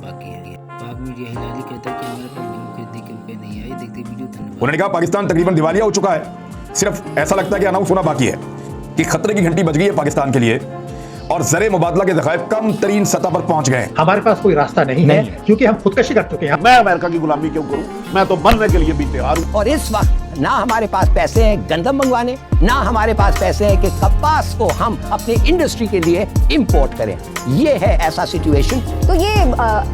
बाकी है। पाक मीडिया हिलाली कहता है कि हमारे पास गेहूं खरीदने के रुपए नहीं आए। देखते वीडियो, धन्यवाद। उन्होंने कहा पाकिस्तान तकरीबन दिवालिया हो चुका है, सिर्फ ऐसा लगता है कि अनाउंस होना बाकी है कि खतरे की घंटी बज गई है पाकिस्तान के लिए और ज़रे मुबादला के ज़खायर कम तरीन सतह पर पहुंच गए हैं। हमारे पास कोई रास्ता नहीं है क्योंकि हम खुदकशी कर चुके हैं। मैं अमेरिका की गुलामी क्यों करूं? मैं तो मरने के लिए भी तैयार हूं। और इस वक्त ना हमारे पास पैसे हैं गंदम मंगवाने, ना हमारे पास पैसे हैं कि कपास को हम अपनी इंडस्ट्री के लिए इंपोर्ट करें। ये है ऐसा सिचुएशन। तो ये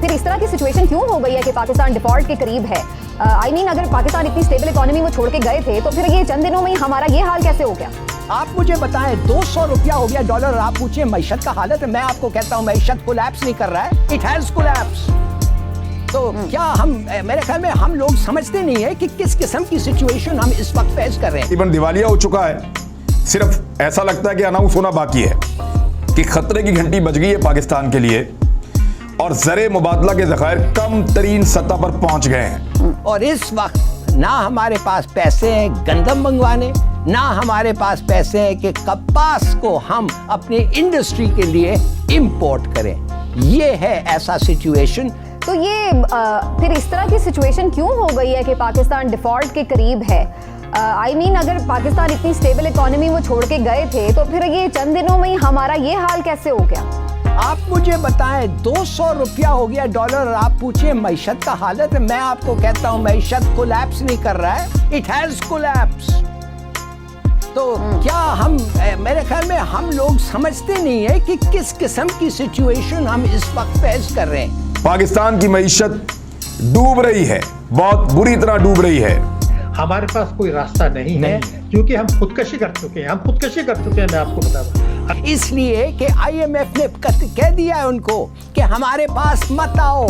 फिर इस तरह की सिचुएशन क्यों हो गई है कि पाकिस्तान डिफॉल्ट के करीब है? आई मीन अगर पाकिस्तान इतनी स्टेबल इकोनॉमी वो छोड़ के गए थे तो फिर ये चंद दिनों में ही हमारा ये हाल कैसे हो गया? आप मुझे बताएं, 200 रुपया हो गया डॉलर। आप पूछिए मैशत का हालत है, मैं आपको कहता हूं मैशत कोलैप्स नहीं कर रहा है, इट हैज कोलैप्स। तो क्या हम, मेरे ख्याल में हम लोग समझते नहीं है कि किस किस्म की सिचुएशन हम इस वक्त फेस कर रहे हैं। तकरीबन दिवालिया हो चुका है, सिर्फ ऐसा लगता है कि अनाउंस होना बाकी है कि खतरे की घंटी बज गई है पाकिस्तान के लिए और ज़रे मुबादला के ज़खायर कम तरीन सतह पर पहुंच गए हैं। और इस वक्त ना हमारे पास पैसे हैं गंदम मंगवाने, ना हमारे पास पैसे हैं कि कपास को हम अपनी इंडस्ट्री के लिए इंपोर्ट करें। ये है ऐसा सिचुएशन। तो ये फिर इस तरह की सिचुएशन क्यों हो गई है कि पाकिस्तान डिफॉल्ट के करीब है? आई मीन अगर पाकिस्तान इतनी स्टेबल इकोनॉमी वो छोड़ के गए थे तो फिर ये चंद दिनों में ही हमारा ये हाल कैसे हो गया? आप मुझे बताएं, 200 रुपया हो गया डॉलर। आप पूछिए मैशत का हालत है, मैं आपको कहता हूं मैशत कोलैप्स नहीं कर रहा है, इट हैज कोलैप्स। तो क्या हम, मेरे ख्याल में हम लोग समझते नहीं है कि किस किस्म की सिचुएशन हम इस वक्त फेस कर रहे हैं। पाकिस्तान की मईशत डूब रही है, बहुत बुरी तरह डूब रही है। हमारे पास कोई रास्ता नहीं है क्योंकि हम खुदकशी कर चुके हैं। मैं आपको बता दूं, इसलिए कि IMF ने कह दिया है उनको कि हमारे पास मत आओ।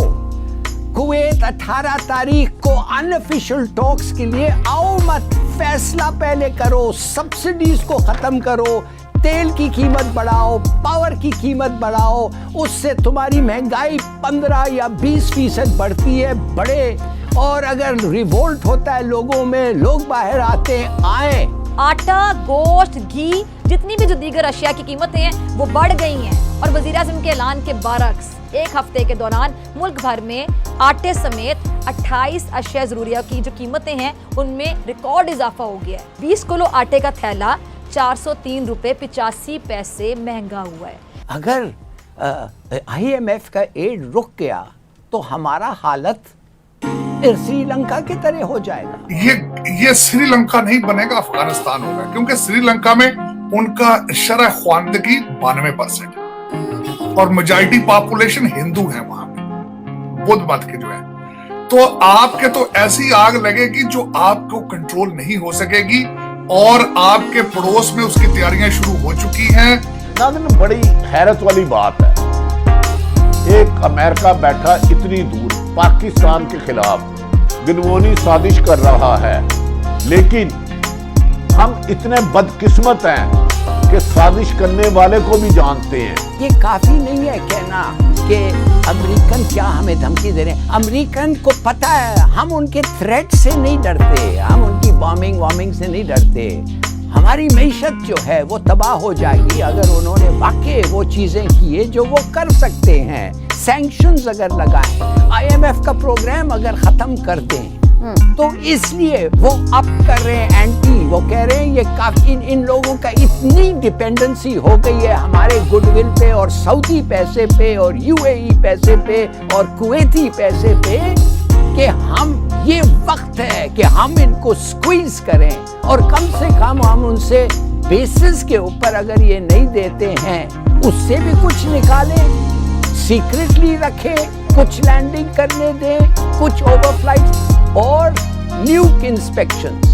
कुवैत 18 तारीख को अनऑफिशियल टॉक्स के लिए आओ मत, फैसला पहले करो, सब्सिडीज को खत्म करो, तेल की कीमत बढ़ाओ, पावर की कीमत बढ़ाओ, उससे तुम्हारी महंगाई 15 या 20% बढ़ती है, बढ़े। और अगर रिवोल्ट होता है लोगों में, लोग बाहर आए। आटा, गोश्त, घी, जितनी भी जो दीगर अशिया की कीमतें हैं वो बढ़ गई हैं और वज़ीर-ए-आज़म के ऐलान के बरअक्स एक हफ्ते के दौरान मुल्क भर में आटे समेत 28 अशिया ज़रूरिया की जो कीमतें हैं उनमें रिकॉर्ड इजाफा हो गया है। 20 किलो आटे का थैला 403 रुपए 85 पैसे महंगा हुआ है। अगर IMF का एड रुक गया तो हमारा हालत श्रीलंका की तरह हो जाएगा। ये श्रीलंका नहीं बनेगा, अफगानिस्तान होगा, क्योंकि श्रीलंका में उनका शरह ख्वानदगी 92% और मेजॉरिटी पॉपुलेशन हिंदू है वहां पे, बुद्ध मत के जो है। तो आपके तो ऐसी आग लगेगी जो आपको कंट्रोल नहीं हो सकेगी और आपके पड़ोस में उसकी तैयारियां शुरू हो चुकी हैं। नाज़रीन, बड़ी हैरत वाली बात है, एक अमेरिका बैठा इतनी दूर पाकिस्तान के खिलाफ दिनवोनी साजिश कर रहा है, लेकिन हम इतने बदकिस्मत हैं कि साजिश करने वाले को भी जानते हैं। ये काफी नहीं है कहना कि अमेरिकन क्या हमें धमकी दे रहे हैं। अमेरिकन को पता है हम उनके थ्रेट से नहीं डरते, हम उनकी बॉम्बिंग से नहीं डरते। हमारी मईशत जो है वो तबाह हो जाएगी अगर उन्होंने वाकई वो चीजें किए जो वो कर सकते हैं। सैंक्शंस अगर लगाएं, IMF का प्रोग्राम अगर खत्म कर दें, तो इसलिए वो अप कर रहे हैं एंटी। वो कह रहे हैं ये काफी इन लोगों का इतनी डिपेंडेंसी हो गई है हमारे गुडविल पे और सऊदी पैसे पे और UAE पैसे पे और कुवैती पैसे पे कि हम, ये वक्त है कि हम इनको स्क्वीज करें और कम से कम हम उनसे बेसिस के ऊपर अगर ये नहीं देते हैं उससे भी कुछ निकालें, सीक्रेटली रखें, कुछ लैंडिंग करने दें, कुछ ओवरफ्लाइट और न्यूक इंस्पेक्शंस।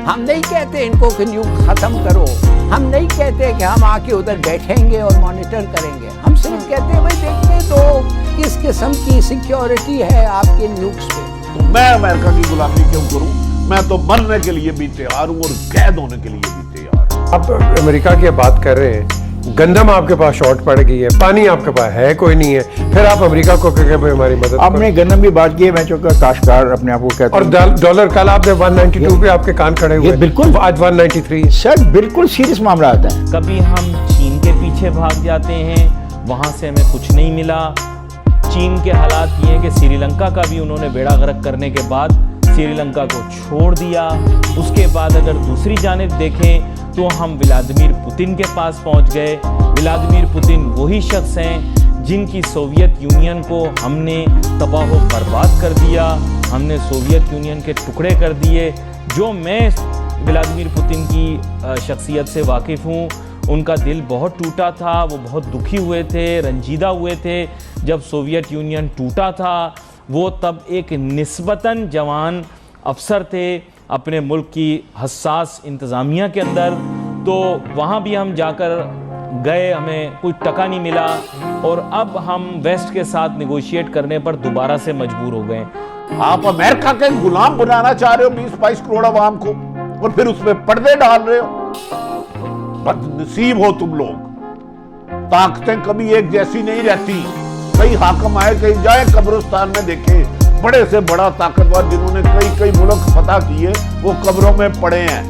हम नहीं कहते इनको कि न्यूक खत्म करो, हम नहीं कहते कि हम आके उधर बैठेंगे और मॉनिटर करेंगे, हम सिर्फ कहते हैं भाई देखते तो किस किस्म की सिक्योरिटी है आपके न्यूक्स पे। तो मैं अमेरिका की गुलामी क्यों करूं? मैं तो मरने के लिए भी तैयार हूं और कैद होने के लिए भी तैयार हूं। आप अमेरिका की बात कर रहे हैं, गंदम आपके पास शॉर्ट पड़ गई है, पानी आपके पास है कोई नहीं है, फिर आप अमेरिका को कह भाई हमारी मदद। आपने गंदम की बात की है, मैं चूंकि काश्तकार अपने आप को कहता हूं। और डॉलर कल आपने 192 पे आपके कान खड़े हुए, बिल्कुल आज 193। सर बिल्कुल सीरियस मामला आता है। कभी हम चीन के पीछे भाग जाते हैं, वहां से हमें कुछ नहीं मिला, चीन के हालात ये हैं कि श्रीलंका का भी उन्होंने बेड़ा गर्क करने के बाद श्रीलंका को छोड़ दिया। उसके बाद अगर दूसरी जानिब देखें तो हम व्लादिमीर पुतिन के पास पहुंच गए। व्लादिमीर पुतिन वही शख्स हैं जिनकी सोवियत यूनियन को हमने तबाह व बर्बाद कर दिया, हमने सोवियत यूनियन के टुकड़े कर दिए। जो मैं व्लादिमीर पुतिन की शख्सियत से वाकिफ़ हूँ, उनका दिल बहुत टूटा था, वो बहुत दुखी हुए थे, रंजीदा हुए थे जब सोवियत यूनियन टूटा था। वो तब एक निस्बतन जवान अफसर थे अपने मुल्क की हसास इंतज़ामिया के अंदर। तो वहाँ भी हम जाकर गए, हमें कुछ टका नहीं मिला और अब हम वेस्ट के साथ नेगोशिएट करने पर दोबारा से मजबूर हो गए। आप अमेरिका के गुलाम बनाना चाह रहे हो 20-22 करोड़ आवाम को और फिर उसमें पर्दे डाल रहे हो। बदनसीब हो तुम लोग। ताकतें कभी एक जैसी नहीं रहती। कई हाकम आए, कहीं जाए कब्रिस्तान में देखे, बड़े से बड़ा ताकतवर जिन्होंने कई मुल्क फतह किए वो कब्रों में पड़े हैं।